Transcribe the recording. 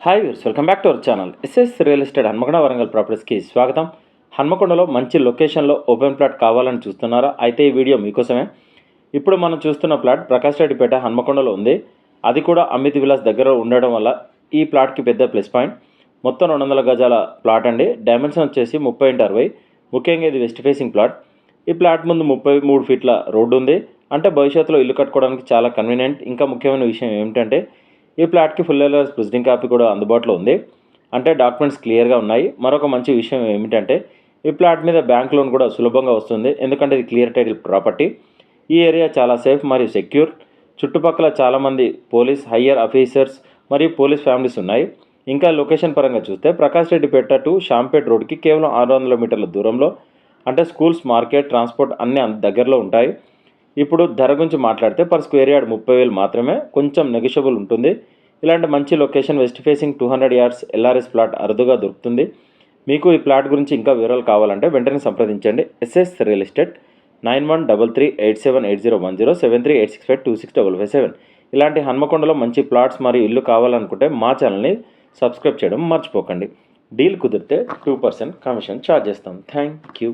Hi viewers, welcome back to our channel. SS real estate Hanamkonda Warangal ప్రాపర్టీస్కి స్వాగతం. హన్మకొండలో మంచి లొకేషన్లో ఓపెన్ ప్లాట్ కావాలని చూస్తున్నారా? అయితే ఈ వీడియో మీకోసమే. ఇప్పుడు మనం చూస్తున్న ప్లాట్ ప్రకాష్ రెడ్డిపేట హన్మకొండలో ఉంది. అది కూడా అమిత్ విలాస్ దగ్గర ఉండడం వల్ల ఈ ప్లాట్కి పెద్ద ప్లస్ పాయింట్. మొత్తం 200 గజాల ప్లాట్ అండి. డైమెన్షన్ వచ్చేసి 30x60. ముఖ్యంగా ఇది వెస్ట్ ఫేసింగ్ ప్లాట్. ఈ ప్లాట్ ముందు 33 ఫీట్ల రోడ్డు ఉంది. అంటే భవిష్యత్తులో ఇల్లు కట్టుకోవడానికి చాలా కన్వీనియంట్. ఇంకా ముఖ్యమైన విషయం ఏమిటంటే ఈ ప్లాట్కి ఫుల్ ఎల్ఆర్ఎస్ విజిటింగ్ కాపీ కూడా అందుబాటులో ఉంది. అంటే డాక్యుమెంట్స్ క్లియర్గా ఉన్నాయి. మరొక మంచి విషయం ఏమిటంటే ఈ ప్లాట్ మీద బ్యాంక్ లోన్ కూడా సులభంగా వస్తుంది. ఎందుకంటే ఇది క్లియర్ టైటిల్ ప్రాపర్టీ. ఈ ఏరియా చాలా సేఫ్ మరియు సెక్యూర్. చుట్టుపక్కల చాలామంది పోలీస్, హయ్యర్ ఆఫీసర్స్ మరియు పోలీస్ ఫ్యామిలీస్ ఉన్నాయి. ఇంకా లొకేషన్ పరంగా చూస్తే ప్రకాష్ రెడ్డిపేట టు షాంపేట్ రోడ్కి కేవలం 600 మీటర్ల దూరంలో. అంటే స్కూల్స్, మార్కెట్, ట్రాన్స్పోర్ట్ అన్నీ దగ్గరలో ఉంటాయి. ఇప్పుడు ధర గురించి మాట్లాడితే పర్ స్క్వేర్ యార్డ్ 30,000 మాత్రమే. కొంచెం నెగోషియబుల్ ఉంటుంది. ఇలాంటి మంచి location west facing 200 yards LRS plot అరుదుగా దొరుకుతుంది. మీకు ఈ ప్లాట్ గురించి ఇంకా వివరాలు కావాలంటే వెంటనే సంప్రదించండి. SS real estate 9133878010 7386526557. ఇలాంటి హన్మకొండలో మంచి ప్లాట్స్ మరియు ఇల్లు కావాలనుకుంటే మా ఛానల్ని సబ్స్క్రైబ్ చేయడం మర్చిపోకండి. డీల్ కుదిరితే 2% కమిషన్ ఛార్జ్ చేస్తాం. Thank you.